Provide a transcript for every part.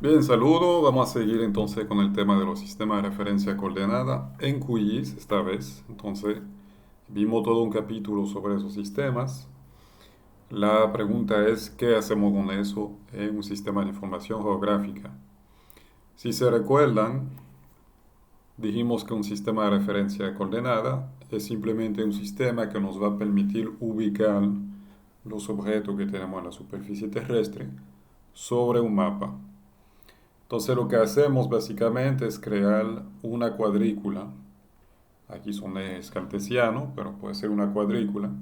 Bien, saludo. Vamos a seguir entonces con el tema de los sistemas de referencia coordenada en QGIS esta vez. Entonces, vimos todo un capítulo sobre esos sistemas. La pregunta es, ¿qué hacemos con eso en un sistema de información geográfica? Si se recuerdan, dijimos que un sistema de referencia coordenada es simplemente un sistema que nos va a permitir ubicar los objetos que tenemos en la superficie terrestre sobre un mapa. Entonces lo que hacemos básicamente es crear una cuadrícula. Aquí son ejes cartesianos, pero puede ser una cuadrícula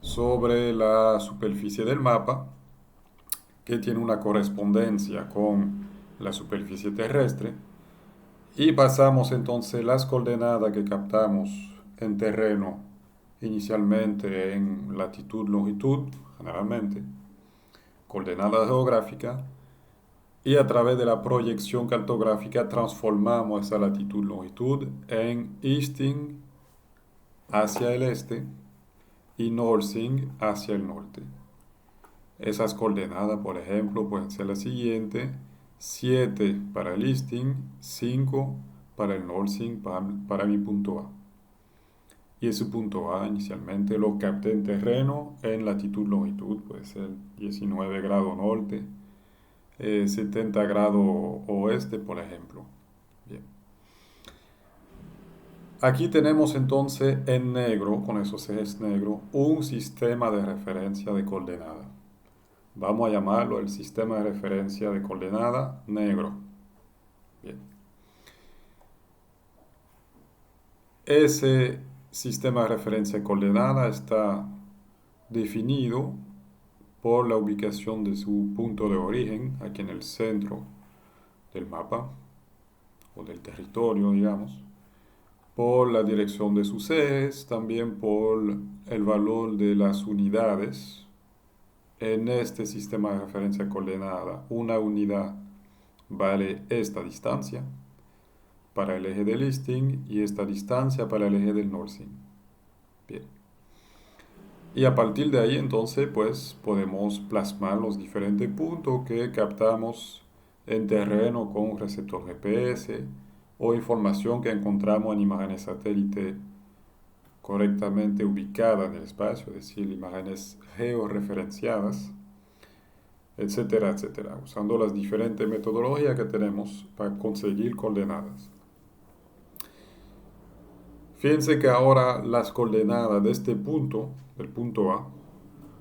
sobre la superficie del mapa que tiene una correspondencia con la superficie terrestre y pasamos entonces las coordenadas que captamos en terreno inicialmente en latitud, longitud, generalmente, coordenadas geográficas, y a través de la proyección cartográfica transformamos esa latitud longitud en easting hacia el este y northing hacia el norte. Esas coordenadas, por ejemplo, pueden ser las siguientes: 7 para el easting, 5 para el northing, para mi punto A. Y ese punto A inicialmente lo capté en terreno en latitud longitud, puede ser 19 grados norte, 70 grados oeste, por ejemplo. Bien. Aquí tenemos entonces en negro, con esos ejes negros, un sistema de referencia de coordenada. Vamos a llamarlo el sistema de referencia de coordenada negro. Bien. Ese sistema de referencia de coordenada está definido por la ubicación de su punto de origen, aquí en el centro del mapa o del territorio, digamos, por la dirección de sus ejes, también por el valor de las unidades. En este sistema de referencia coordenada, una unidad vale esta distancia para el eje del easting y esta distancia para el eje del northing. Bien. Y a partir de ahí entonces pues podemos plasmar los diferentes puntos que captamos en terreno con un receptor GPS o información que encontramos en imágenes satélite correctamente ubicadas en el espacio, es decir, imágenes georreferenciadas, etcétera, etcétera, usando las diferentes metodologías que tenemos para conseguir coordenadas. Fíjense que ahora las coordenadas de este punto, del punto A,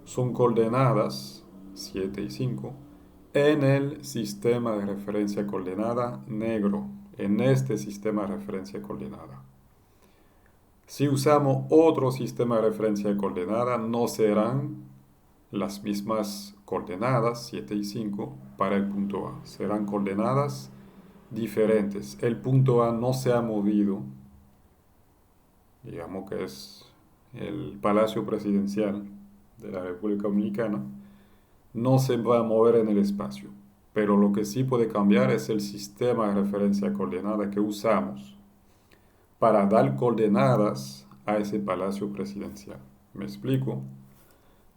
son coordenadas 7 y 5 en el sistema de referencia coordenada negro, en este sistema de referencia coordenada. Si usamos otro sistema de referencia de coordenada, no serán las mismas coordenadas 7 y 5 para el punto A. Serán coordenadas diferentes. El punto A no se ha movido, digamos que es el Palacio Presidencial de la República Dominicana, no se va a mover en el espacio. Pero lo que sí puede cambiar es el sistema de referencia coordenada que usamos para dar coordenadas a ese Palacio Presidencial. ¿Me explico?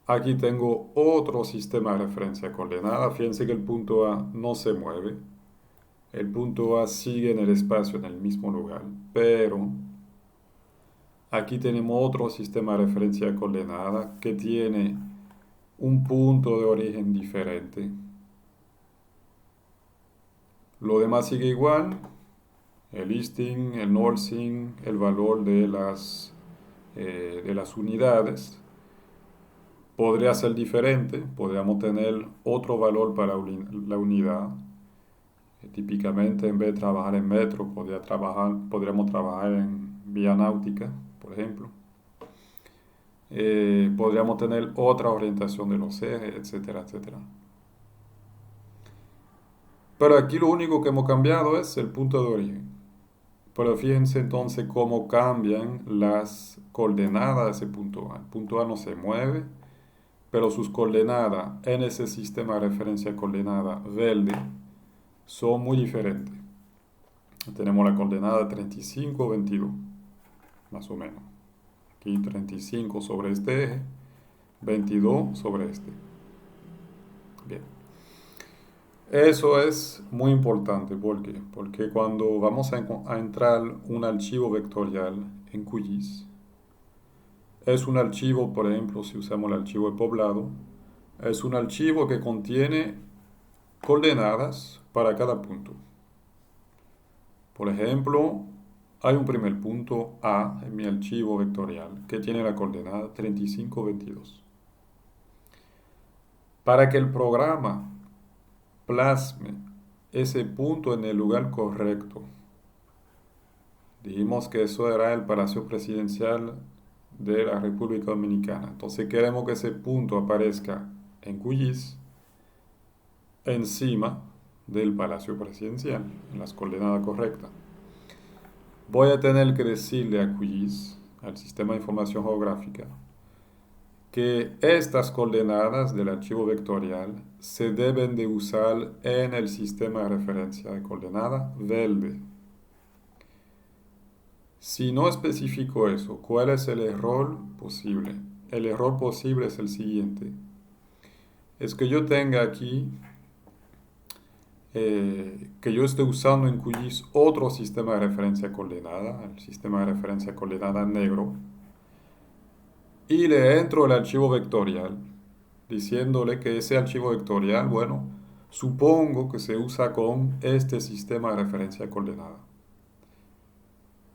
Aquí tengo otro sistema de referencia coordenada. Fíjense que el punto A no se mueve. El punto A sigue en el espacio, en el mismo lugar. Pero aquí tenemos otro sistema de referencia coordenada que tiene un punto de origen diferente. Lo demás sigue igual. El easting, el northing, el valor de las unidades. Podría ser diferente, podríamos tener otro valor para la unidad. Típicamente en vez de trabajar en metro, podríamos trabajar en vía náutica, por ejemplo. Podríamos tener otra orientación de los ejes, etcétera, etcétera. Pero aquí lo único que hemos cambiado es el punto de origen. Pero fíjense entonces cómo cambian las coordenadas de ese punto A. El punto A no se mueve, pero sus coordenadas en ese sistema de referencia coordenada verde son muy diferentes. Tenemos la coordenada 35, 22, más o menos. Aquí 35 sobre este eje, 22 sobre este. Bien. Eso es muy importante. ¿Por qué? Porque cuando vamos a entrar un archivo vectorial en QGIS, es un archivo, por ejemplo, si usamos el archivo de poblado, es un archivo que contiene coordenadas para cada punto. Por ejemplo, hay un primer punto A en mi archivo vectorial que tiene la coordenada 3522. Para que el programa plasme ese punto en el lugar correcto, dijimos que eso era el Palacio Presidencial de la República Dominicana. Entonces queremos que ese punto aparezca en QGIS encima del Palacio Presidencial, en las coordenadas correctas. Voy a tener que decirle a QGIS, al Sistema de Información Geográfica, que estas coordenadas del archivo vectorial se deben de usar en el sistema de referencia de coordenada verde. Si no especifico eso, ¿cuál es el error posible? El error posible es el siguiente. Es que yo tenga aquí, que yo esté usando en QGIS otro sistema de referencia coordenada, el sistema de referencia coordenada negro, y le entro el archivo vectorial, diciéndole que ese archivo vectorial, bueno, supongo que se usa con este sistema de referencia coordenada.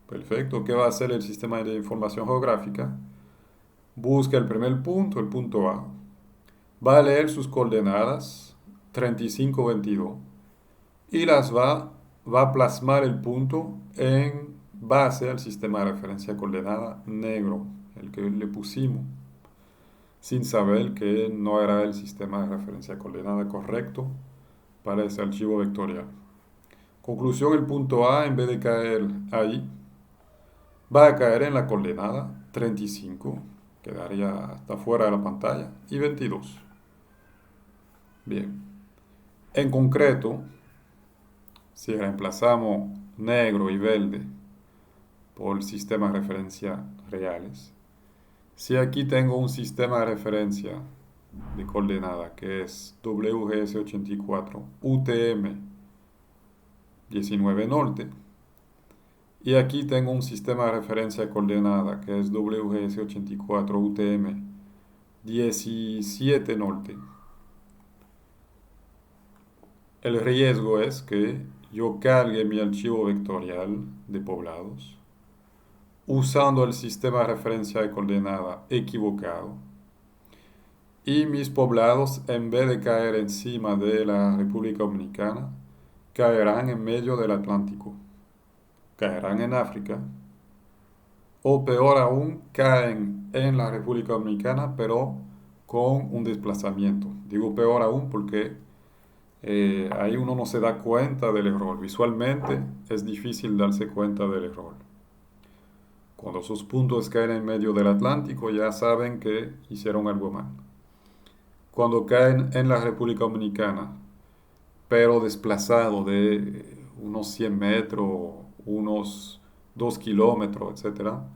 Perfecto, ¿qué va a hacer el sistema de información geográfica? Busca el primer punto, el punto A. Va a leer sus coordenadas 3522 y va a plasmar el punto en base al sistema de referencia coordenada negro, el que le pusimos, sin saber que no era el sistema de referencia coordenada correcto para ese archivo vectorial. Conclusión, el punto A, en vez de caer ahí, va a caer en la coordenada 35, quedaría hasta fuera de la pantalla, y 22. Bien, en concreto, si reemplazamos negro y verde por sistemas de referencia reales, si aquí tengo un sistema de referencia de coordenada que es WGS84 UTM 19 norte, y aquí tengo un sistema de referencia coordenada que es WGS84 UTM 17 norte. El riesgo es que yo cargue mi archivo vectorial de poblados usando el sistema de referencia de coordenada equivocado, y mis poblados, en vez de caer encima de la República Dominicana, caerán en medio del Atlántico, caerán en África, o peor aún, caen en la República Dominicana, pero con un desplazamiento. Digo peor aún porque ahí uno no se da cuenta del error. Visualmente es difícil darse cuenta del error. Cuando sus puntos caen en medio del Atlántico, ya saben que hicieron algo mal. Cuando caen en la República Dominicana, pero desplazado de unos 100 metros, unos 2 kilómetros, etcétera,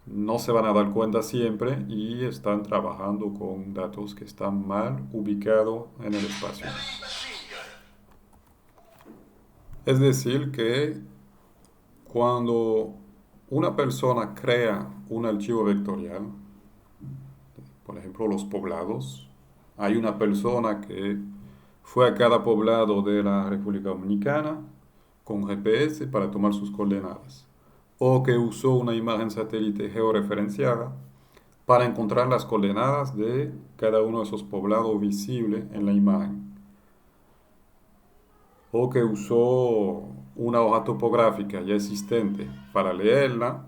no se van a dar cuenta siempre y están trabajando con datos que están mal ubicados en el espacio. Es decir, que cuando una persona crea un archivo vectorial, por ejemplo los poblados, hay una persona que fue a cada poblado de la República Dominicana con GPS para tomar sus coordenadas, o que usó una imagen satélite georreferenciada para encontrar las coordenadas de cada uno de esos poblados visibles en la imagen, o que usó una hoja topográfica ya existente para leerla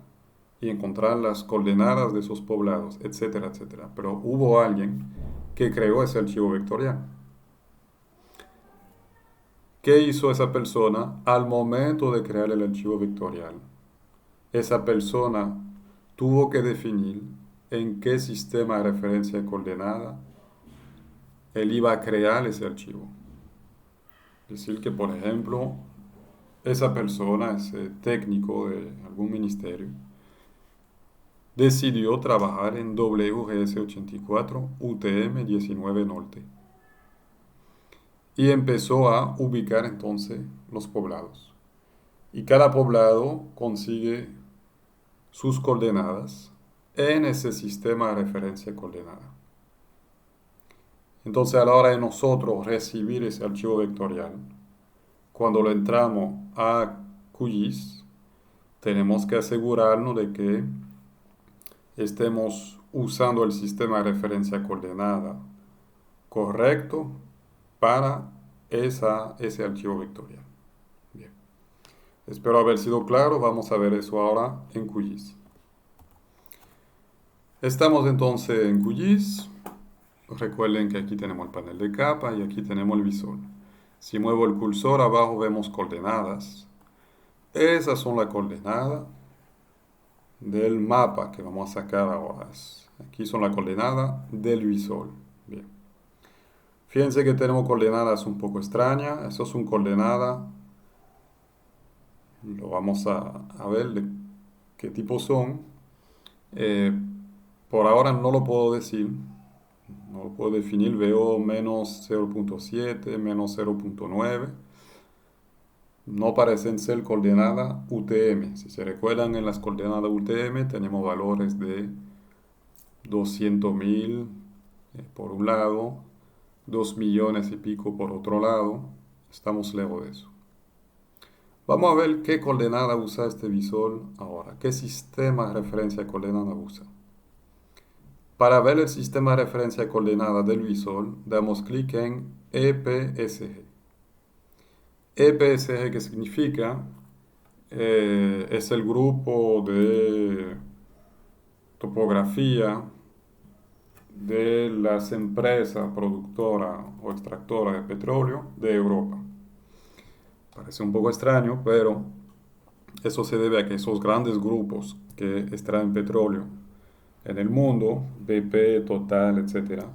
y encontrar las coordenadas de esos poblados, etcétera, etcétera. Pero hubo alguien que creó ese archivo vectorial. ¿Qué hizo esa persona al momento de crear el archivo vectorial? Esa persona tuvo que definir en qué sistema de referencia de coordenada él iba a crear ese archivo. Es decir, que por ejemplo, esa persona, ese técnico de algún ministerio, decidió trabajar en WGS84 UTM 19 Norte. y empezó a ubicar entonces los poblados. Y cada poblado consigue sus coordenadas en ese sistema de referencia coordenada. Entonces, a la hora de nosotros recibir ese archivo vectorial, cuando lo entramos a QGIS, tenemos que asegurarnos de que estemos usando el sistema de referencia coordenada correcto para ese archivo vectorial. Bien. Espero haber sido claro. Vamos a ver eso ahora en QGIS. Estamos entonces en QGIS. Recuerden que aquí tenemos el panel de capa y aquí tenemos el visor. Si muevo el cursor abajo vemos coordenadas. Esas son las coordenadas del mapa que vamos a sacar ahora. Aquí son las coordenadas del visor. Bien. Fíjense que tenemos coordenadas un poco extrañas. Eso son coordenadas. Lo vamos a ver de qué tipo son. Por ahora no lo puedo decir. No lo puedo definir. Veo menos 0.7, menos 0.9. No parecen ser coordenadas UTM. Si se recuerdan, en las coordenadas UTM tenemos valores de 200.000 por un lado, 2 millones y pico por otro lado. Estamos lejos de eso. Vamos a ver qué coordenada usa este visor ahora. ¿Qué sistema de referencia de coordenada usa? Para ver el sistema de referencia de coordenada del visor, damos clic en EPSG. EPSG, ¿qué significa? Es el grupo de topografía de las empresas productoras o extractoras de petróleo de Europa. Parece un poco extraño, pero eso se debe a que esos grandes grupos que extraen petróleo en el mundo, BP, Total, etcétera,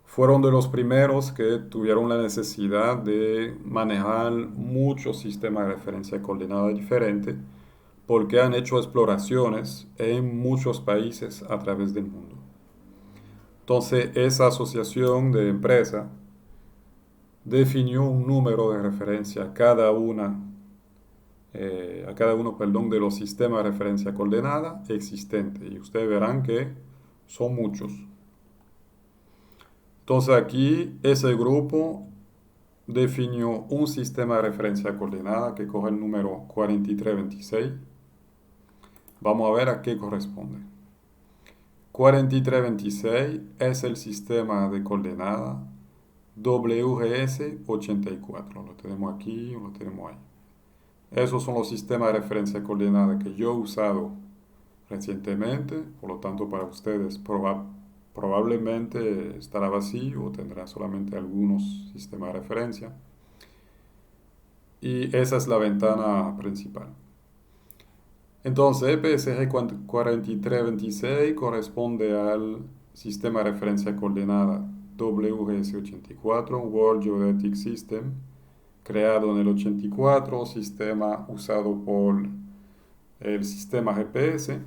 fueron de los primeros que tuvieron la necesidad de manejar muchos sistemas de referencia de coordenadas diferentes porque han hecho exploraciones en muchos países a través del mundo. Entonces, esa asociación de empresas definió un número de referencia a cada uno de los sistemas de referencia coordenada existentes. Y ustedes verán que son muchos. Entonces aquí ese grupo definió un sistema de referencia coordenada que coge el número 4326. Vamos a ver a qué corresponde. 4326 es el sistema de coordenada WGS 84. Lo tenemos aquí o lo tenemos ahí. Esos son los sistemas de referencia coordenada que yo he usado recientemente. Por lo tanto, para ustedes probablemente estará vacío o tendrá solamente algunos sistemas de referencia. Y esa es la ventana principal. Entonces, EPSG 4326 corresponde al sistema de referencia coordenada WGS84, World Geodetic System, creado en el 84, sistema usado por el sistema GPS.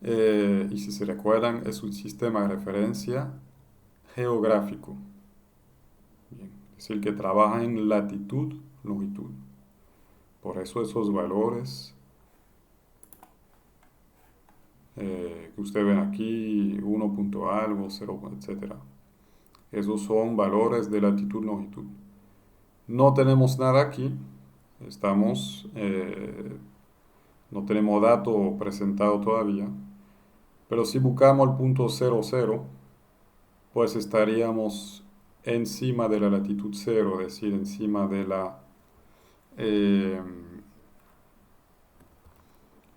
Y si se recuerdan, es un sistema de referencia geográfico. Bien, es decir, que trabaja en latitud, longitud. Por eso esos valores que ustedes ven aquí, 1 punto algo, 0, etc. Esos son valores de latitud, longitud. No tenemos nada aquí. No tenemos dato presentado todavía. Pero si buscamos el punto 00, pues estaríamos encima de la latitud 0, es decir, encima de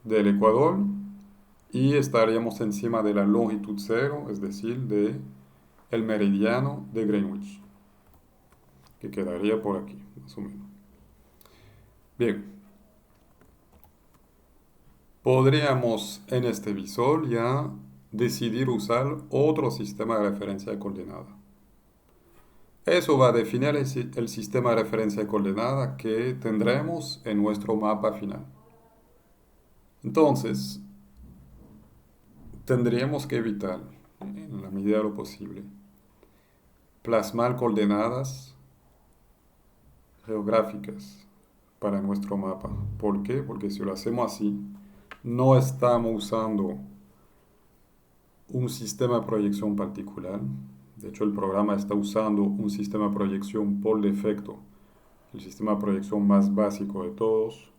del ecuador, y estaríamos encima de la longitud 0, es decir, de el meridiano de Greenwich, que quedaría por aquí, más o menos. Bien, podríamos en este visor ya decidir usar otro sistema de referencia de coordenada. Eso va a definir el sistema de referencia de coordenada que tendremos en nuestro mapa final. Entonces, tendríamos que evitar, en la medida de lo posible, plasmar coordenadas geográficas para nuestro mapa. ¿Por qué? Porque si lo hacemos así, no estamos usando un sistema de proyección particular. De hecho, el programa está usando un sistema de proyección por defecto, el sistema de proyección más básico de todos,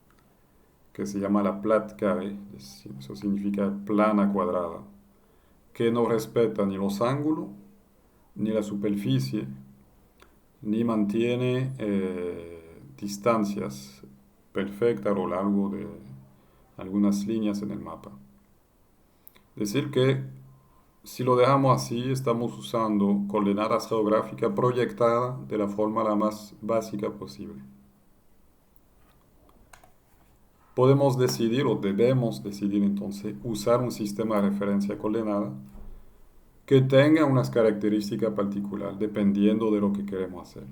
que se llama la Plate-Carré, eso significa plana cuadrada, que no respeta ni los ángulos, ni la superficie, ni mantiene distancias perfectas a lo largo de algunas líneas en el mapa. Es decir que si lo dejamos así, estamos usando coordenadas geográficas proyectadas de la forma la más básica posible. Podemos decidir o debemos decidir entonces usar un sistema de referencia coordenada que tenga unas características particulares dependiendo de lo que queremos hacer.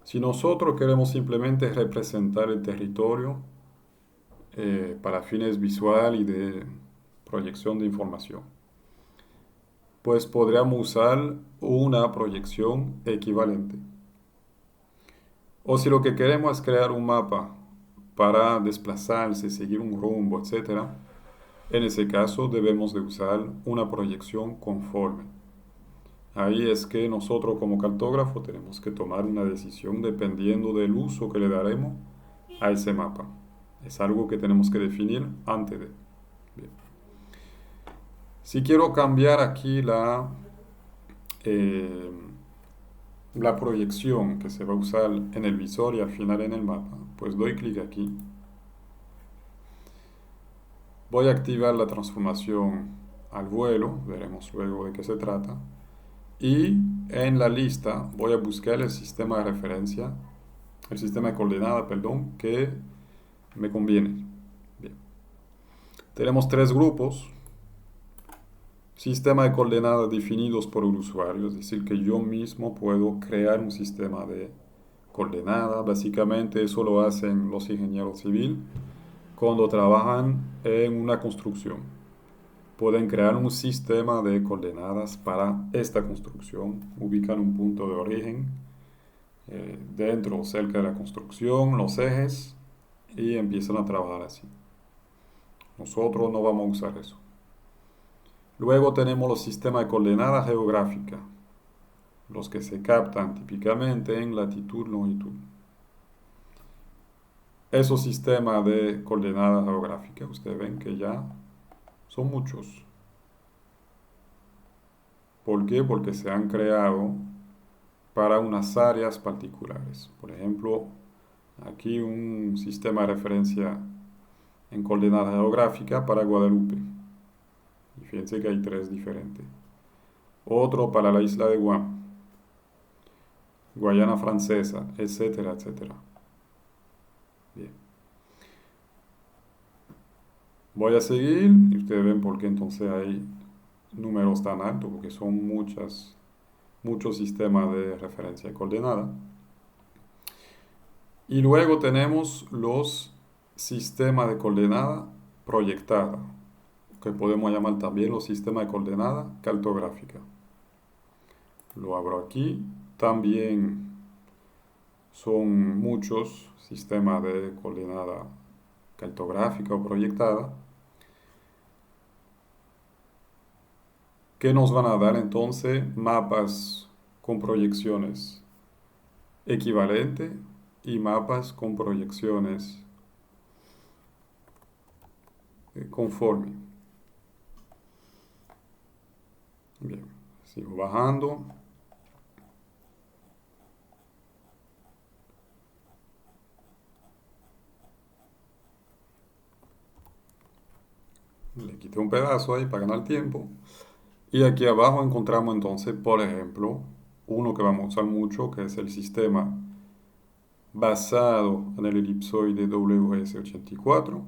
Si nosotros queremos simplemente representar el territorio para fines visual y de proyección de información, pues podríamos usar una proyección equivalente. O si lo que queremos es crear un mapa para desplazarse, seguir un rumbo, etc., en ese caso debemos de usar una proyección conforme. Ahí es que nosotros como cartógrafo tenemos que tomar una decisión dependiendo del uso que le daremos a ese mapa. Es algo que tenemos que definir antes de. Bien. Si quiero cambiar aquí eh, la proyección que se va a usar en el visor y al final en el mapa, pues doy clic aquí. Voy a activar la transformación al vuelo, veremos luego de qué se trata. Y en la lista voy a buscar el sistema de referencia, el sistema de coordenada, perdón, que me conviene. Bien. Tenemos tres grupos. Sistema de coordenadas definidos por el usuario, es decir, que yo mismo puedo crear un sistema de coordenadas. Básicamente eso lo hacen los ingenieros civiles cuando trabajan en una construcción. Pueden crear un sistema de coordenadas para esta construcción, ubican un punto de origen dentro o cerca de la construcción, los ejes, y empiezan a trabajar así. Nosotros no vamos a usar eso. Luego tenemos los sistemas de coordenadas geográficas, los que se captan típicamente en latitud, longitud. Esos sistemas de coordenadas geográficas, ustedes ven que ya son muchos. ¿Por qué? Porque se han creado para unas áreas particulares. Por ejemplo, aquí un sistema de referencia en coordenadas geográficas para Guadalupe. Y fíjense que hay tres diferentes. Otro para la isla de Guam, Guayana Francesa, etcétera, etcétera. Bien. Voy a seguir y ustedes ven por qué entonces hay números tan altos, porque son muchos sistemas de referencia coordenada. Y luego tenemos los sistemas de coordenada proyectada, que podemos llamar también los sistemas de coordenada cartográfica. Lo abro aquí. También son muchos sistemas de coordenada cartográfica o proyectada que nos van a dar entonces mapas con proyecciones equivalentes y mapas con proyecciones conforme. Bien, sigo bajando. Le quité un pedazo ahí para ganar tiempo. Y aquí abajo encontramos entonces, por ejemplo, uno que vamos a usar mucho, que es el sistema basado en el elipsoide WS84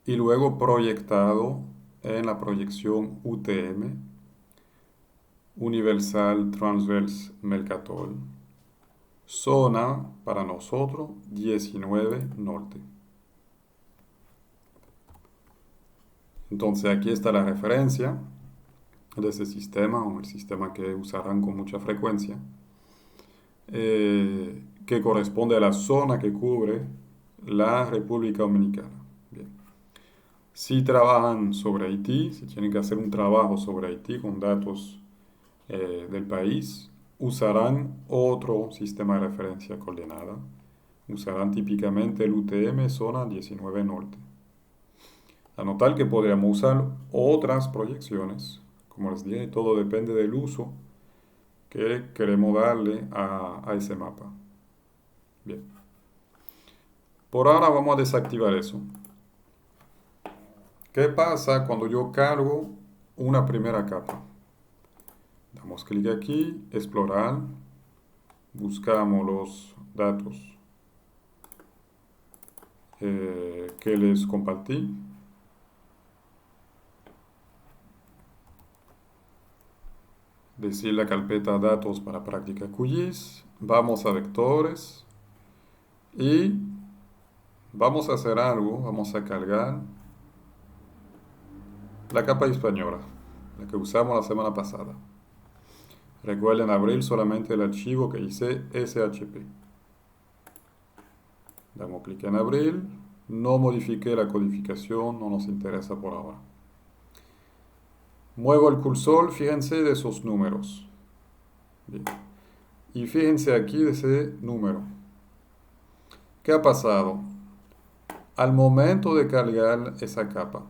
y luego proyectado en la proyección UTM, Universal Transverse Mercator, zona para nosotros 19 norte. Entonces aquí está la referencia de ese sistema o el sistema que usarán con mucha frecuencia. que corresponde a la zona que cubre la República Dominicana. Bien. Si trabajan sobre Haití, si tienen que hacer un trabajo sobre Haití con datos del país, usarán otro sistema de referencia coordenada. Usarán típicamente el UTM Zona 19 Norte. Anotar que podríamos usar otras proyecciones. Como les dije, todo depende del uso que queremos darle a ese mapa. Bien. Por ahora vamos a desactivar eso. ¿Qué pasa cuando yo cargo una primera capa? Damos clic aquí, explorar, buscamos los datos que les compartí. Decir la carpeta datos para práctica QGIS. Vamos a vectores y vamos a hacer algo. Vamos a cargar la capa española, la que usamos la semana pasada. Recuerden abrir solamente el archivo que dice SHP. Damos clic en abrir. No modifique la codificación, no nos interesa por ahora. Muevo el cursor, fíjense de esos números. Bien. Y fíjense aquí de ese número. ¿Qué ha pasado? Al momento de cargar esa capa,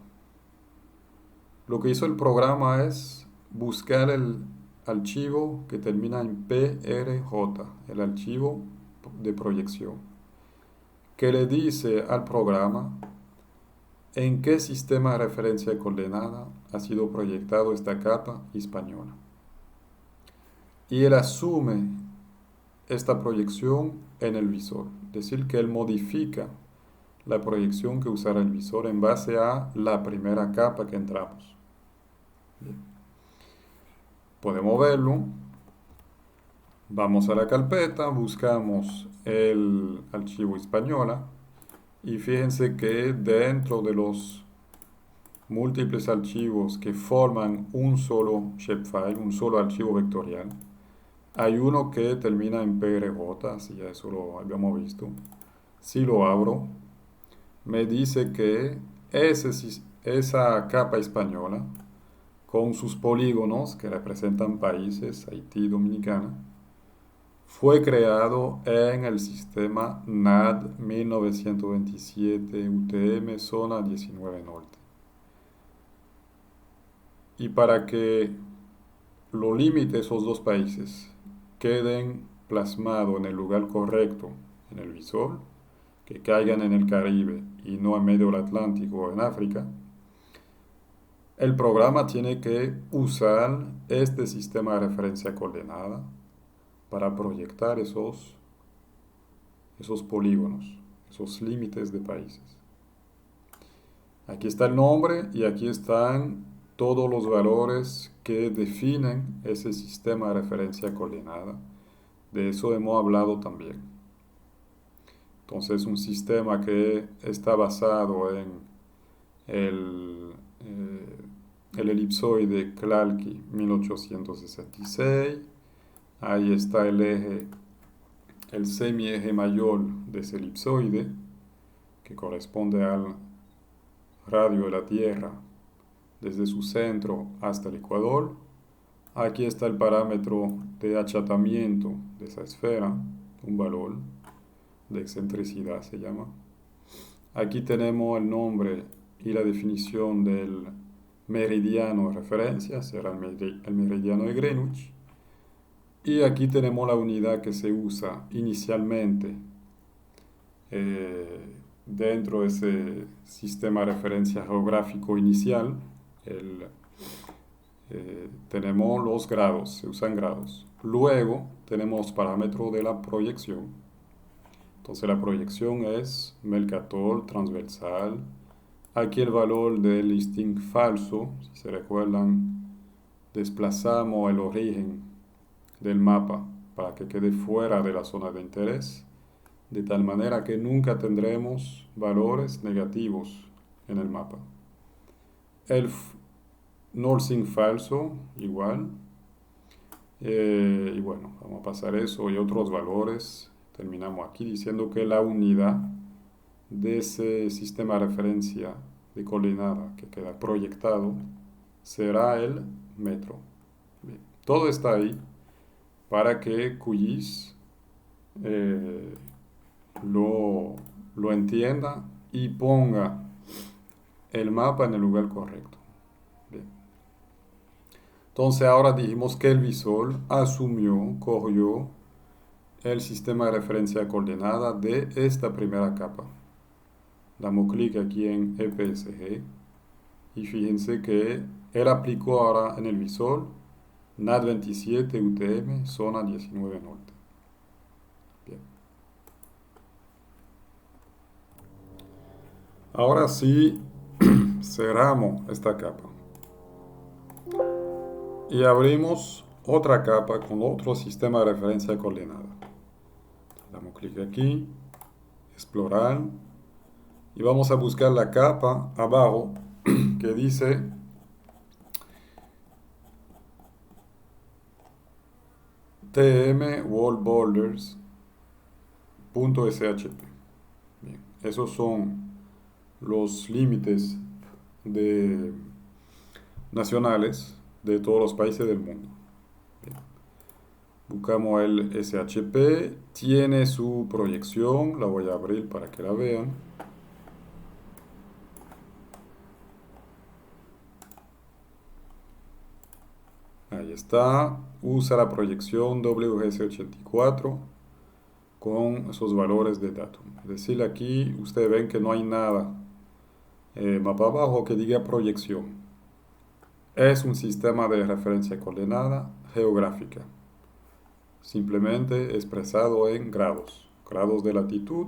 lo que hizo el programa es buscar el archivo que termina en PRJ, el archivo de proyección, que le dice al programa en qué sistema de referencia coordenada ha sido proyectado esta capa española. Y él asume esta proyección en el visor, es decir, que él modifica la proyección que usará el visor en base a la primera capa que entramos. Bien. Podemos verlo. Vamos a la carpeta, buscamos el archivo española y fíjense que dentro de los múltiples archivos que forman un solo shapefile, un solo archivo vectorial, hay uno que termina en PRJ, así ya eso lo habíamos visto. Si lo abro, me dice que esa capa española, con sus polígonos que representan países, Haití, Dominicana, fue creado en el sistema NAD 1927 UTM Zona 19 Norte. Y para que los límites de esos dos países queden plasmados en el lugar correcto en el visor, que caigan en el Caribe y no en medio del Atlántico o en África, el programa tiene que usar este sistema de referencia coordenada para proyectar esos polígonos, esos límites de países. Aquí está el nombre y aquí están todos los valores que definen ese sistema de referencia coordenada. De eso hemos hablado también. Entonces, un sistema que está basado en el elipsoide Clarke 1866. Ahí está el eje, el semieje mayor de ese elipsoide, que corresponde al radio de la Tierra desde su centro hasta el ecuador. Aquí está el parámetro de achatamiento de esa esfera, un valor de excentricidad se llama. Aquí tenemos el nombre y la definición del meridiano de referencia, será el meridiano de Greenwich. Y aquí tenemos la unidad que se usa inicialmente dentro de ese sistema de referencia geográfico inicial. Tenemos los grados, se usan grados. Luego tenemos parámetros de la proyección. Entonces la proyección es Mercator transversal. Aquí el valor del listing falso, si se recuerdan, desplazamos el origen del mapa para que quede fuera de la zona de interés, de tal manera que nunca tendremos valores negativos en el mapa. El null falso igual. Y bueno, vamos a pasar eso y otros valores. Terminamos aquí diciendo que la unidad de ese sistema de referencia de coordenada que queda proyectado será el metro. Bien, todo está ahí para que QGIS eh, lo, lo entienda y ponga el mapa en el lugar correcto. Bien. Entonces ahora dijimos que el visor asumió, cogió el sistema de referencia coordenada de esta primera capa. Damos clic aquí en EPSG y fíjense que él aplicó ahora en el visor NAT 27 UTM zona 19 norte. Bien. Ahora sí cerramos esta capa y abrimos otra capa con otro sistema de referencia coordenada. Damos clic aquí, explorar y vamos a buscar la capa abajo que dice TM World Borders.shp. Bien, esos son los límites de nacionales de todos los países del mundo. Bien. Buscamos el SHP, tiene su proyección, la voy a abrir para que la vean. Ahí está, usa la proyección WGS84 con esos valores de datum. Es decir, aquí ustedes ven que no hay nada mapa abajo que diga proyección. Es un sistema de referencia coordenada geográfica, simplemente expresado en grados, grados de latitud,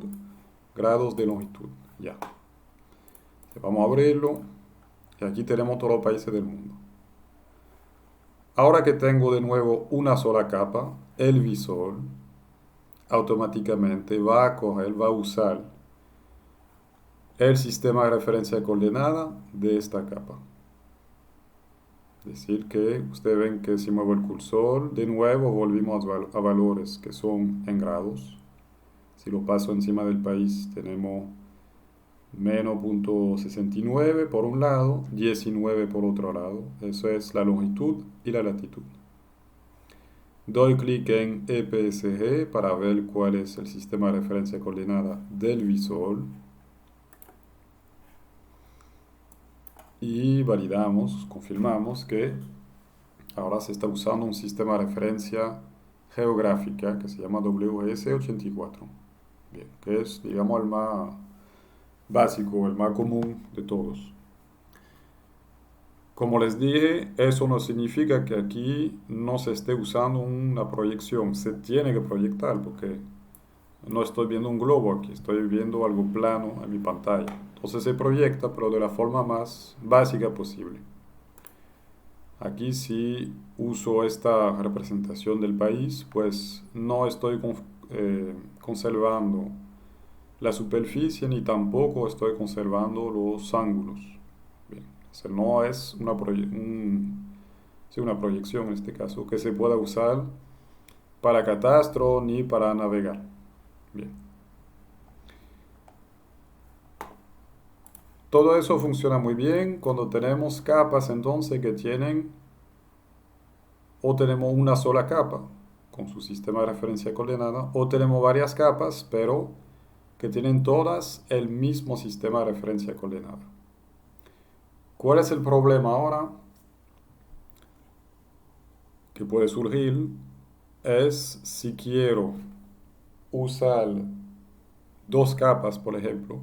grados de longitud. Ya. Vamos a abrirlo y aquí tenemos todos los países del mundo. Ahora que tengo de nuevo una sola capa, el visor automáticamente va a coger, va a usar el sistema de referencia coordenada de esta capa. Es decir que ustedes ven que si muevo el cursor, de nuevo volvimos a valores que son en grados. Si lo paso encima del país, tenemos menos 0.69 por un lado, 19 por otro lado. Eso es la longitud y la latitud. Doy clic en EPSG para ver cuál es el sistema de referencia coordenada del visor. Y validamos, confirmamos que ahora se está usando un sistema de referencia geográfica que se llama WGS84. Bien, que es, digamos, el más básico, el más común de todos. Como les dije, eso no significa que aquí no se esté usando una proyección. Se tiene que proyectar porque no estoy viendo un globo aquí, estoy viendo algo plano en mi pantalla. Entonces se proyecta, pero de la forma más básica posible. Aquí si uso esta representación del país, pues no estoy conservando la superficie ni tampoco estoy conservando los ángulos. Bien, no es una proyección en este caso que se pueda usar para catastro ni para navegar. Bien. Todo eso funciona muy bien cuando tenemos capas entonces que tienen o tenemos una sola capa con su sistema de referencia coordenada o tenemos varias capas pero que tienen todas el mismo sistema de referencia coordenada. ¿Cuál es el problema ahora que puede surgir? Es si quiero usar dos capas, por ejemplo,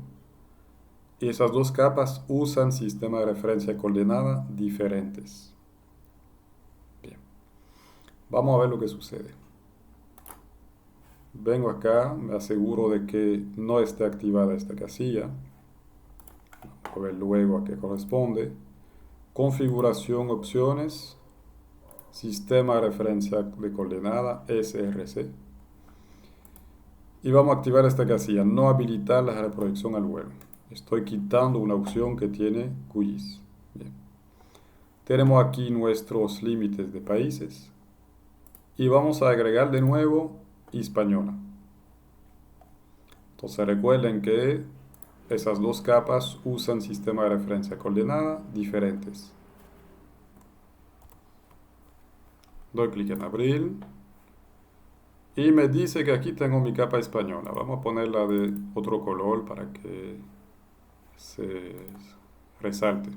y esas dos capas usan sistemas de referencia coordenada diferentes. Bien, vamos a ver lo que sucede. Vengo acá, me aseguro de que no esté activada esta casilla. Vamos a ver luego a qué corresponde. Configuración, opciones, sistema de referencia de coordenada, SRC. Y vamos a activar esta casilla, no habilitar la reproducción al vuelo. Estoy quitando una opción que tiene QGIS. Bien. Tenemos aquí nuestros límites de países. y vamos a agregar de nuevo Hispaniola. Entonces recuerden que esas dos capas usan sistemas de referencia coordenada diferentes. Doy clic en Abril y me dice que aquí tengo mi capa española. Vamos a ponerla de otro color para que se resalte.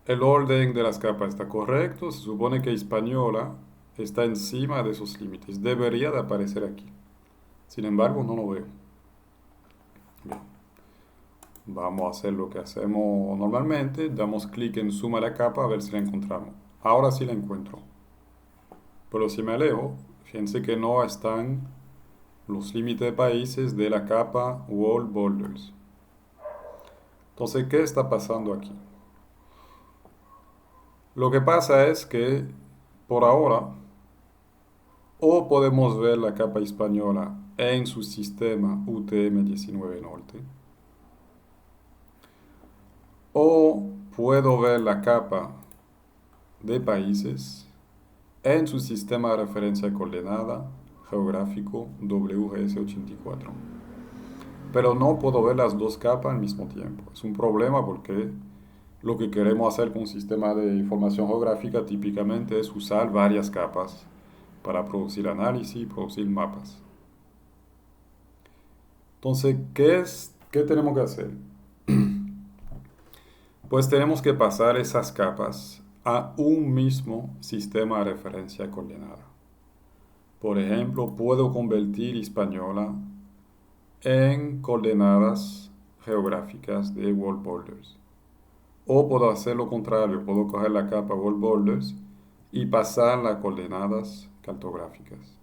El orden de las capas está correcto. Se supone que española está encima de esos límites. Debería de aparecer aquí. Sin embargo, no lo veo. Bien. Vamos a hacer lo que hacemos normalmente. Damos clic en suma la capa a ver si la encontramos. Ahora sí la encuentro. Pero si me alejo, fíjense que no están los límites de países de la capa World Borders. Entonces, ¿qué está pasando aquí? Lo que pasa es que por ahora o podemos ver la capa española en su sistema UTM-19 Norte, o puedo ver la capa de países en su sistema de referencia coordenada geográfico WGS84. Pero no puedo ver las dos capas al mismo tiempo. Es un problema porque lo que queremos hacer con un sistema de información geográfica típicamente es usar varias capas para producir análisis y producir mapas. Entonces, ¿qué tenemos que hacer? Pues tenemos que pasar esas capas a un mismo sistema de referencia coordenada. Por ejemplo, puedo convertir Hispaniola en coordenadas geográficas de World Borders. O puedo hacer lo contrario, puedo coger la capa World Borders y pasarla a coordenadas cartográficas.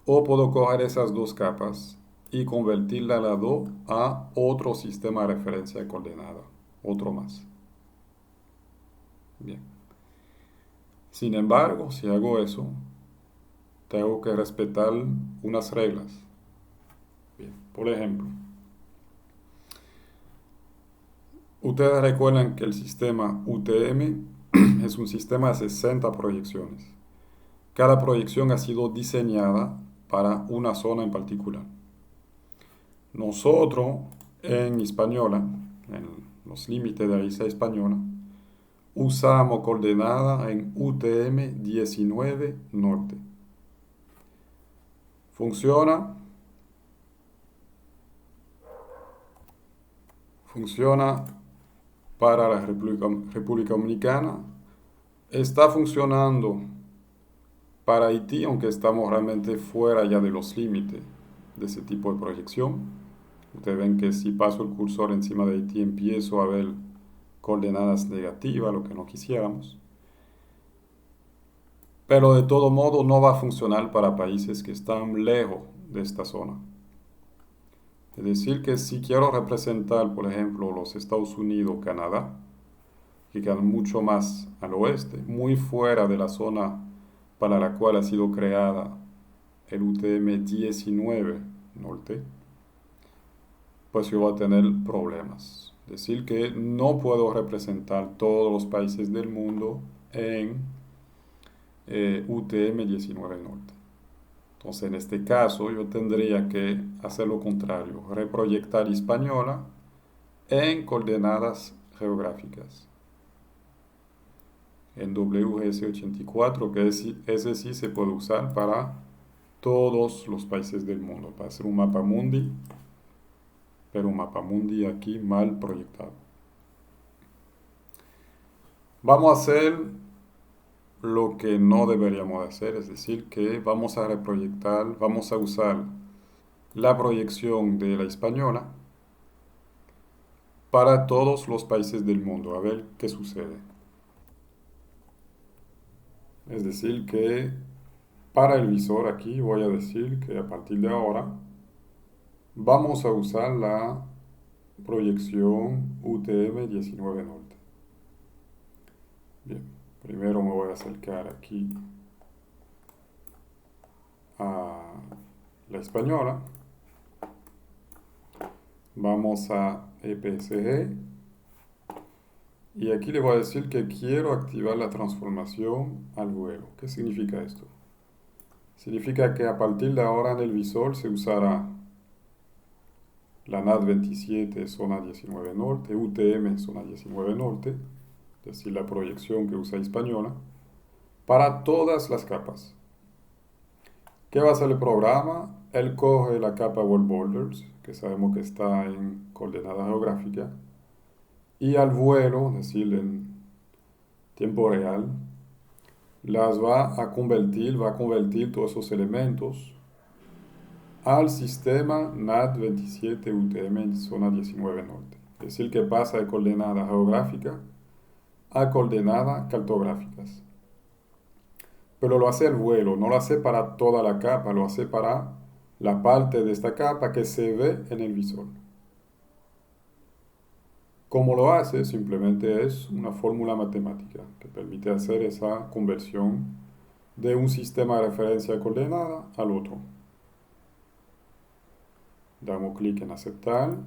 O puedo coger esas dos capas y convertirla a las dos a otro sistema de referencia de coordenada, otro más. Bien. Sin embargo, si hago eso, tengo que respetar unas reglas. Bien. Por ejemplo, ustedes recuerdan que el sistema UTM es un sistema de 60 proyecciones. Cada proyección ha sido diseñada para una zona en particular. Nosotros en Hispaniola, en los límites de la isla española, usamos coordenada en UTM 19 Norte. Funciona para la República Dominicana. Está funcionando para Haití, aunque estamos realmente fuera ya de los límites de ese tipo de proyección. Ustedes ven que si paso el cursor encima de Haití empiezo a ver coordenadas negativas, lo que no quisiéramos. Pero de todo modo no va a funcionar para países que están lejos de esta zona. Es decir, que si quiero representar, por ejemplo, los Estados Unidos, Canadá, que quedan mucho más al oeste, muy fuera de la zona para la cual ha sido creada el UTM 19 Norte, pues yo voy a tener problemas. Es decir, que no puedo representar todos los países del mundo en UTM 19 Norte. Entonces, en este caso, yo tendría que hacer lo contrario, reproyectar Hispaniola en coordenadas geográficas, en WGS84, que ese sí se puede usar para todos los países del mundo, para hacer un mapa mundi, pero un mapa mundi aquí mal proyectado. Vamos a hacer lo que no deberíamos hacer, es decir, que vamos a reproyectar, vamos a usar la proyección de la española para todos los países del mundo, a ver qué sucede. Es decir, que para el visor aquí voy a decir que a partir de ahora vamos a usar la proyección UTM 19 Norte. Bien, primero me voy a acercar aquí a la española. Vamos a EPSG Y aquí le voy a decir que quiero activar la transformación al vuelo. ¿Qué significa esto? Significa que a partir de ahora en el visor se usará la NAT27 zona 19 norte, UTM zona 19 norte, es decir, la proyección que usa Española, para todas las capas. ¿Qué va a hacer el programa? Él coge la capa World Borders, que sabemos que está en coordenada geográfica, y al vuelo, es decir, en tiempo real, las va a convertir todos esos elementos al sistema NAT27 UTM en zona 19 norte. Es decir, que pasa de coordenada geográfica a coordenadas cartográficas. Pero lo hace al vuelo, no lo hace para toda la capa, lo hace para la parte de esta capa que se ve en el visor. ¿Cómo lo hace? Simplemente es una fórmula matemática que permite hacer esa conversión de un sistema de referencia coordenada al otro. Damos clic en aceptar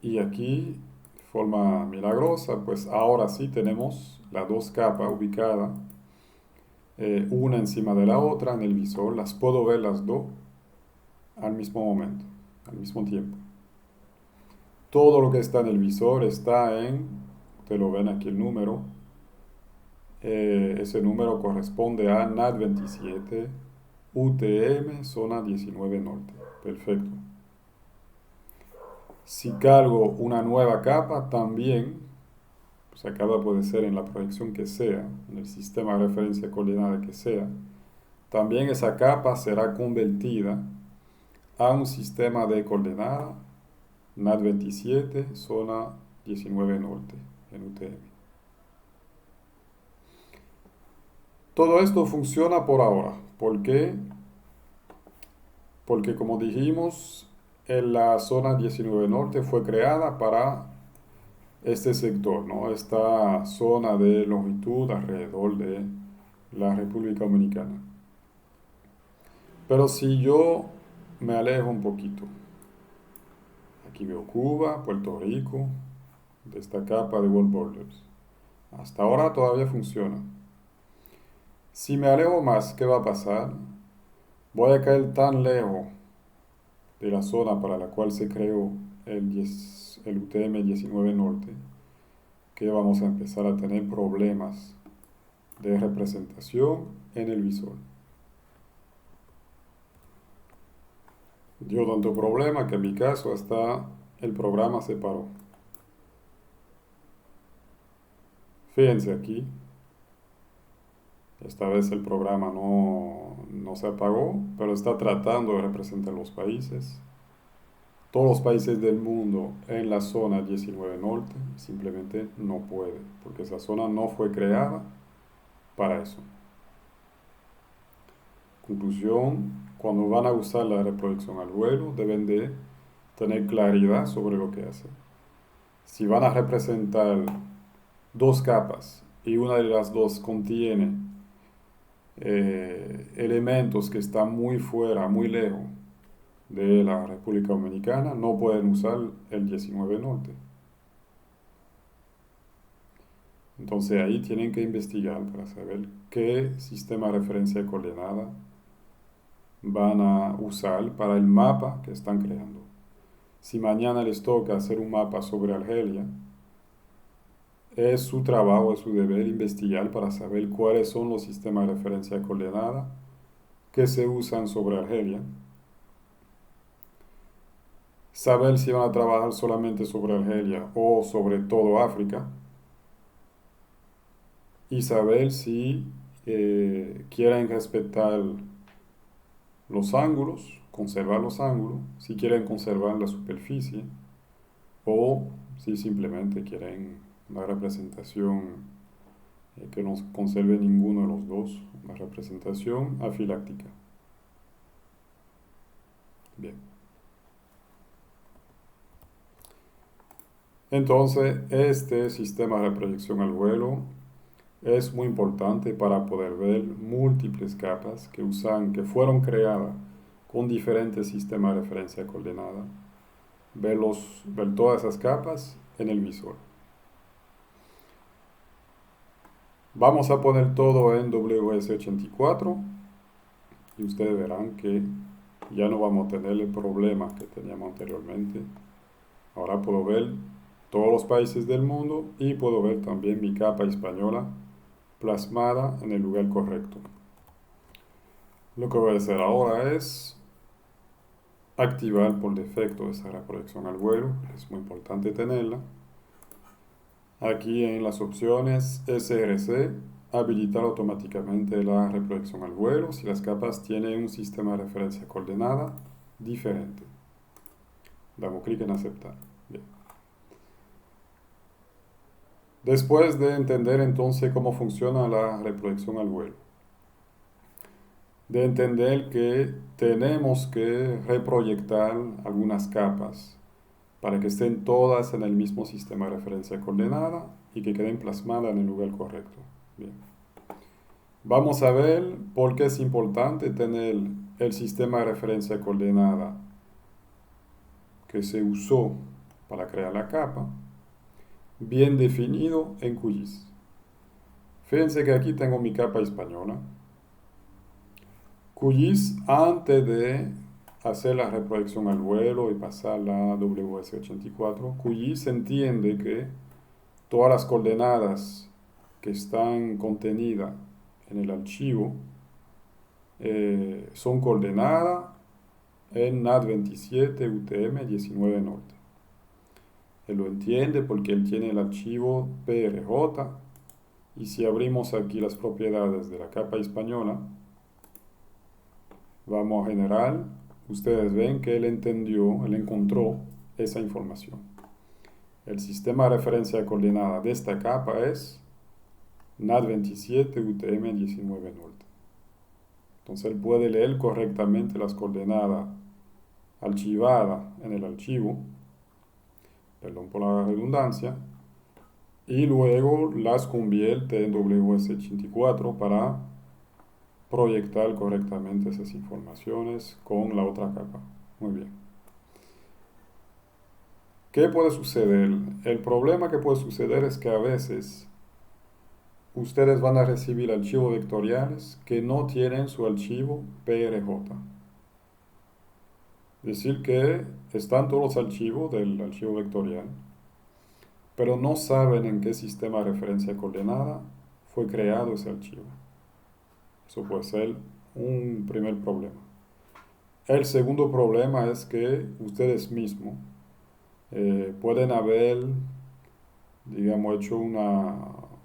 y aquí, de forma milagrosa, pues ahora sí tenemos las dos capas ubicadas una encima de la otra en el visor. Las puedo ver las dos al mismo momento, al mismo tiempo. Todo lo que está en el visor está en, ustedes lo ven aquí el número, ese número corresponde a NAT27 UTM zona 19 norte. Perfecto. Si cargo una nueva capa, también, esa capa puede ser en la proyección que sea, en el sistema de referencia coordenada que sea, también esa capa será convertida a un sistema de coordenada NAT27 zona 19 norte en UTM. Todo esto funciona por ahora. ¿Por qué? Porque como dijimos, en la zona 19 norte fue creada para este sector, ¿no? Esta zona de longitud alrededor de la República Dominicana. Pero si yo me alejo un poquito, aquí veo Cuba, Puerto Rico, de esta capa de World Borders. Hasta ahora todavía funciona. Si me alejo más, ¿qué va a pasar? Voy a caer tan lejos de la zona para la cual se creó el UTM 19 Norte que vamos a empezar a tener problemas de representación en el visor. Dio tanto problema que en mi caso hasta el programa se paró. Fíjense aquí, esta vez el programa no se apagó, pero está tratando de representar los países. Todos los países del mundo en la zona 19 norte simplemente no puede, porque esa zona no fue creada para eso. Conclusión, cuando van a usar la reproducción al vuelo, deben de tener claridad sobre lo que hacen. Si van a representar dos capas y una de las dos contiene elementos que están muy fuera, muy lejos de la República Dominicana, no pueden usar el 19 norte. Entonces ahí tienen que investigar para saber qué sistema de referencia coordenada van a usar para el mapa que están creando. Si mañana les toca hacer un mapa sobre Argelia, es su trabajo, es su deber investigar para saber cuáles son los sistemas de referencia coordenada que se usan sobre Argelia. Saber si van a trabajar solamente sobre Argelia o sobre todo África. Y saber si quieren respetar los ángulos, conservar los ángulos, si quieren conservar la superficie o si simplemente quieren una representación que no conserve ninguno de los dos, una representación afiláctica. Bien. Entonces, este sistema de proyección al vuelo es muy importante para poder ver múltiples capas que fueron creadas con diferentes sistemas de referencia coordenada. Ver todas esas capas en el visor. Vamos a poner todo en WS84 y ustedes verán que ya no vamos a tener el problema que teníamos anteriormente. Ahora puedo ver todos los países del mundo y puedo ver también mi capa española plasmada en el lugar correcto. Lo que voy a hacer ahora es activar por defecto esa reproyección al vuelo. Es muy importante tenerla. Aquí en las opciones SRC, habilitar automáticamente la reproyección al vuelo si las capas tienen un sistema de referencia coordenada diferente. Damos clic en aceptar. Bien. Después de entender entonces cómo funciona la reproyección al vuelo, de entender que tenemos que reproyectar algunas capas para que estén todas en el mismo sistema de referencia coordenada y que queden plasmadas en el lugar correcto. Bien. Vamos a ver por qué es importante tener el sistema de referencia coordenada que se usó para crear la capa bien definido en QGIS. Fíjense que aquí tengo mi capa española. QGIS, antes de hacer la reproyección al vuelo y pasarla a WS84, QGIS entiende que todas las coordenadas que están contenidas en el archivo son coordenadas en NAT27 UTM-19 Norte. Él lo entiende porque él tiene el archivo PRJ y si abrimos aquí las propiedades de la capa española, vamos a generar, ustedes ven que él entendió, él encontró esa información. El sistema de referencia coordenada de esta capa es NAT27 UTM-19 Norte. Entonces él puede leer correctamente las coordenadas archivadas en el archivo, perdón por la redundancia, y luego las convierte en WS84 para proyectar correctamente esas informaciones con la otra capa. Muy bien. ¿Qué puede suceder? El problema que puede suceder es que a veces ustedes van a recibir archivos vectoriales que no tienen su archivo PRJ. Es decir, que están todos los archivos del archivo vectorial, pero no saben en qué sistema de referencia coordenada fue creado ese archivo. Eso puede ser un primer problema. El segundo problema es que ustedes mismos pueden haber, digamos, hecho una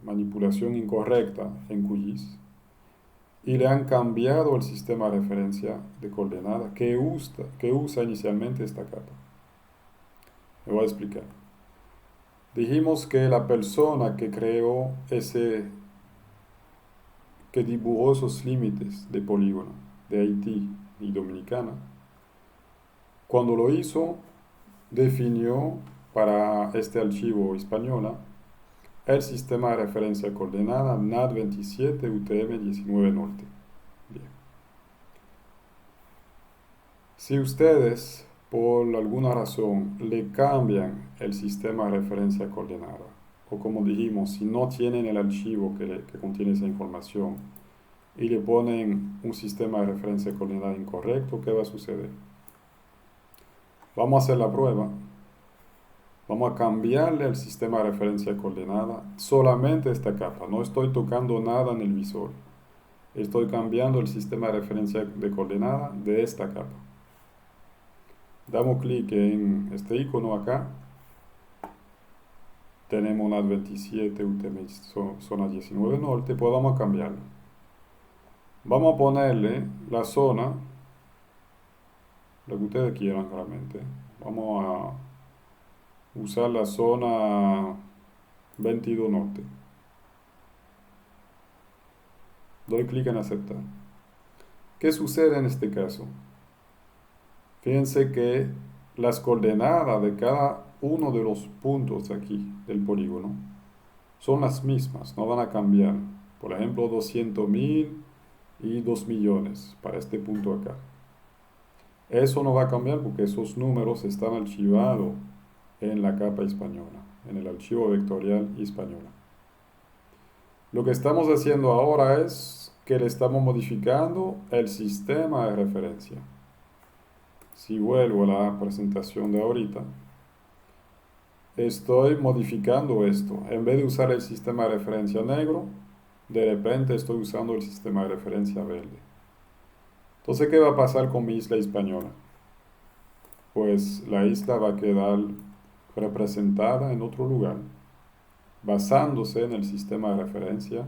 manipulación incorrecta en QGIS y le han cambiado el sistema de referencia de coordenada que usa inicialmente esta capa. Me voy a explicar. Dijimos que la persona que creó que dibujó esos límites de polígono de Haití y Dominicana, cuando lo hizo, definió para este archivo española el sistema de referencia coordenada NAT27 UTM-19 Norte. Bien. Si ustedes por alguna razón le cambian el sistema de referencia coordenada, o como dijimos, si no tienen el archivo que contiene esa información y le ponen un sistema de referencia coordenada incorrecto, ¿qué va a suceder? Vamos a hacer la prueba. Vamos a cambiarle el sistema de referencia coordenada solamente esta capa. No estoy tocando nada en el visor. Estoy cambiando el sistema de referencia de coordenada de esta capa. Damos clic en este icono acá. Tenemos una 27 UTM zona 19 norte. Pues vamos a cambiarlo. Vamos a ponerle la zona, lo que ustedes quieran realmente. Vamos a usar la zona 22 norte. Doy clic en aceptar. ¿Qué sucede en este caso? Fíjense que las coordenadas de cada uno de los puntos aquí del polígono son las mismas, no van a cambiar. Por ejemplo, 200.000 y 2 millones para este punto acá. Eso no va a cambiar porque esos números están archivados en la capa española, en el archivo vectorial española. Lo que estamos haciendo ahora es que le estamos modificando el sistema de referencia. Si vuelvo a la presentación de ahorita, estoy modificando esto. En vez de usar el sistema de referencia negro, de repente estoy usando el sistema de referencia verde. Entonces, ¿qué va a pasar con mi isla española? Pues la isla va a quedar representada en otro lugar, basándose en el sistema de referencia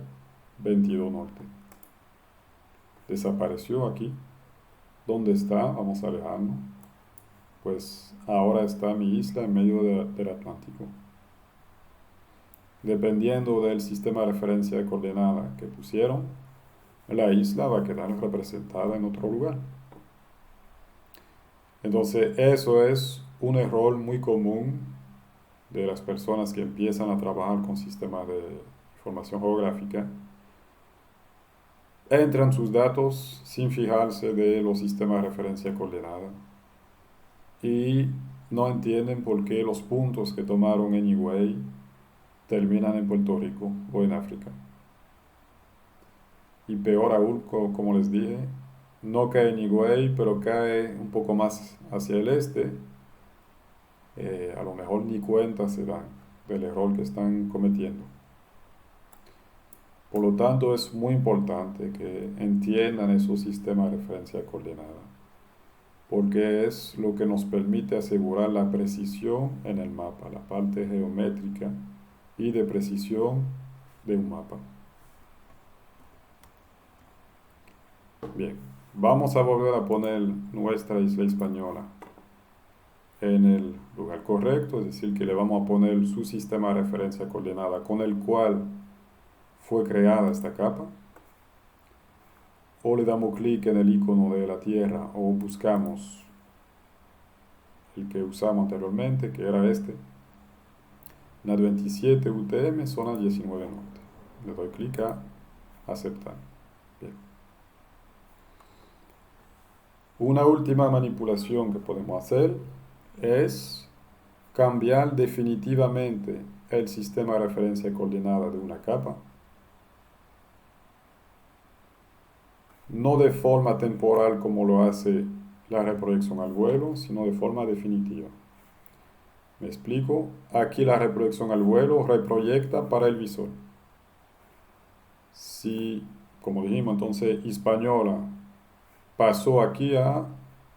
22 Norte. Desapareció aquí. ¿Dónde está? Vamos a alejarnos. Pues ahora está mi isla en medio del Atlántico. Dependiendo del sistema de referencia de coordenada que pusieron, la isla va a quedar representada en otro lugar. Entonces, eso es un error muy común de las personas que empiezan a trabajar con sistemas de información geográfica. Entran sus datos sin fijarse de los sistemas de referencia coordenada y no entienden por qué los puntos que tomaron en Higüey terminan en Puerto Rico o en África. Y peor aún, como les dije, no cae en Higüey, pero cae un poco más hacia el este. A lo mejor ni cuenta se dan del error que están cometiendo. Por lo tanto, es muy importante que entiendan esos sistemas de referencia coordenada, porque es lo que nos permite asegurar la precisión en el mapa, la parte geométrica y de precisión de un mapa. Bien, vamos a volver a poner nuestra isla española en el lugar correcto, es decir, que le vamos a poner su sistema de referencia coordenada con el cual fue creada esta capa. O le damos clic en el icono de la Tierra o buscamos el que usamos anteriormente, que era este, NAT 27 UTM, zona 19 Norte. Le doy clic a aceptar. Bien. Una última manipulación que podemos hacer es cambiar definitivamente el sistema de referencia coordenada de una capa, no de forma temporal como lo hace la reproyección al vuelo, sino de forma definitiva. Me explico. Aquí la reproyección al vuelo reproyecta para el visor. Si, como dijimos, entonces Hispaniola pasó aquí a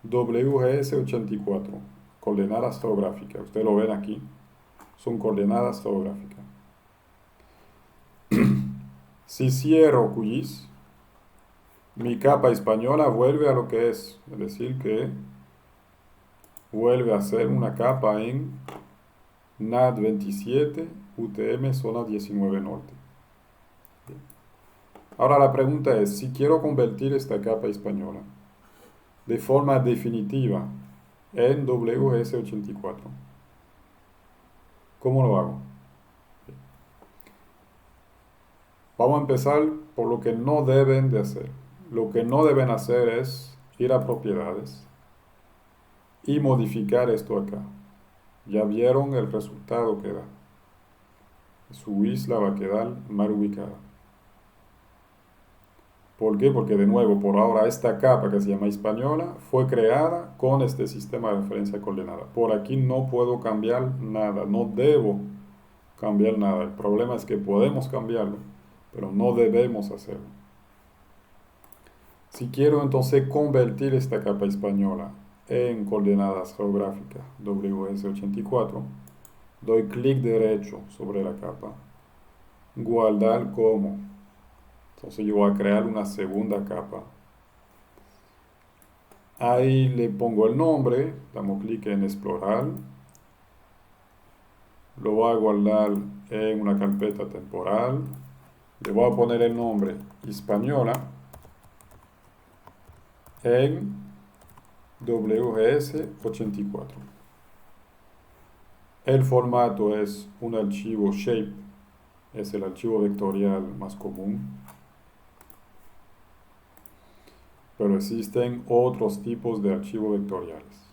WGS 84, coordenadas geográficas. Ustedes lo ven aquí, son coordenadas geográficas. Si cierro QGIS, mi capa española vuelve a lo que es decir, que vuelve a ser una capa en NAT 27 UTM zona 19 Norte. Ahora la pregunta es, si quiero convertir esta capa española de forma definitiva en WGS 84, ¿cómo lo hago? Vamos a empezar por lo que no deben de hacer. Lo que no deben hacer es ir a propiedades y modificar esto acá. Ya vieron el resultado que da. Su isla va a quedar mal ubicada. ¿Por qué? Porque de nuevo, por ahora esta capa que se llama Hispaniola fue creada con este sistema de referencia coordenada. Por aquí no puedo cambiar nada, no debo cambiar nada. El problema es que podemos cambiarlo, pero no debemos hacerlo. Si quiero entonces convertir esta capa española en coordenadas geográficas WS84, doy clic derecho sobre la capa, guardar como. Entonces yo voy a crear una segunda capa. Ahí le pongo el nombre, damos clic en explorar, lo voy a guardar en una carpeta temporal, le voy a poner el nombre Hispaniola en WGS 84. El formato es un archivo shape, es el archivo vectorial más común, pero existen otros tipos de archivos vectoriales.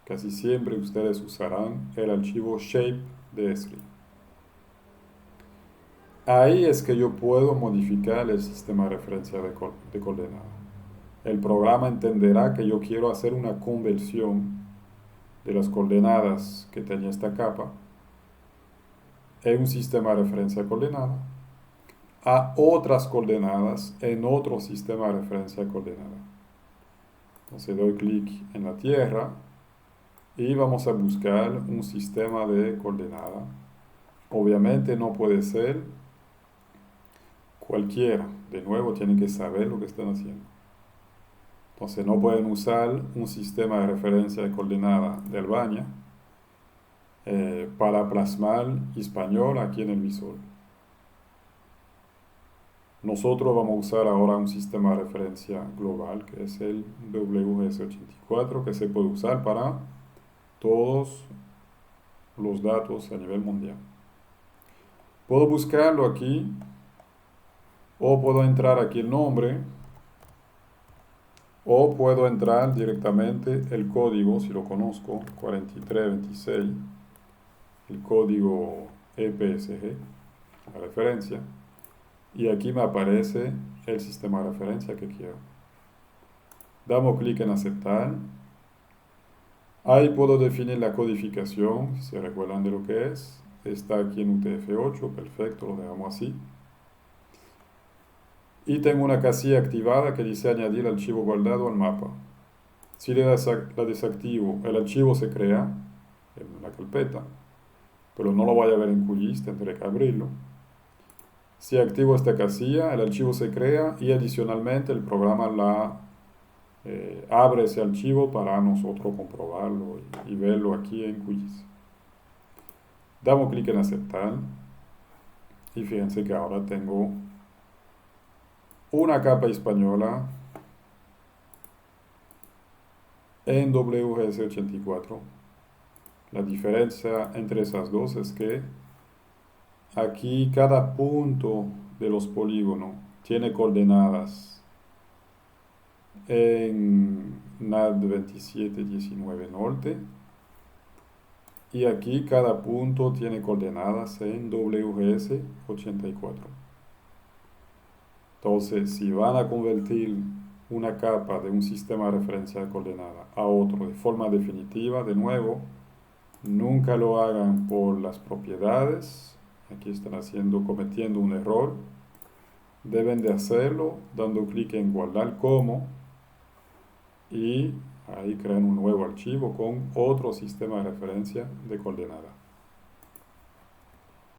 Casi siempre ustedes usarán el archivo shape de Esri. Ahí es que yo puedo modificar el sistema de referencia de coordenada. El programa entenderá que yo quiero hacer una conversión de las coordenadas que tenía esta capa en un sistema de referencia coordenada a otras coordenadas en otro sistema de referencia coordenada. Entonces doy clic en la tierra y vamos a buscar un sistema de coordenada. Obviamente no puede ser cualquiera. De nuevo tienen que saber lo que están haciendo. Entonces no pueden usar un sistema de referencia de coordenada de Albania para plasmar español aquí en el visor. Nosotros vamos a usar ahora un sistema de referencia global que es el WGS84 que se puede usar para todos los datos a nivel mundial. Puedo buscarlo aquí o puedo entrar aquí el nombre o puedo entrar directamente el código si lo conozco 4326, el código EPSG, la referencia, y aquí me aparece el sistema de referencia que quiero. Damos clic en aceptar. Ahí puedo definir la codificación, si se recuerdan de lo que es. Está aquí en UTF-8, perfecto, lo dejamos así. Y tengo una casilla activada que dice añadir archivo guardado al mapa. Si la desactivo, el archivo se crea en la carpeta, pero no lo voy a ver en QGIS, tendré que abrirlo. Si activo esta casilla, el archivo se crea y adicionalmente el programa abre ese archivo para nosotros comprobarlo y verlo aquí en QGIS. Damos clic en aceptar y fíjense que ahora tengo una capa española en WGS84. La diferencia entre esas dos es que aquí cada punto de los polígonos tiene coordenadas en NAD 2719 norte y aquí cada punto tiene coordenadas en WGS 84. Entonces, si van a convertir una capa de un sistema de referencia de coordenada a otro de forma definitiva, de nuevo, nunca lo hagan por las propiedades. Aquí están cometiendo un error. Deben de hacerlo dando clic en guardar como y ahí crean un nuevo archivo con otro sistema de referencia de coordenada.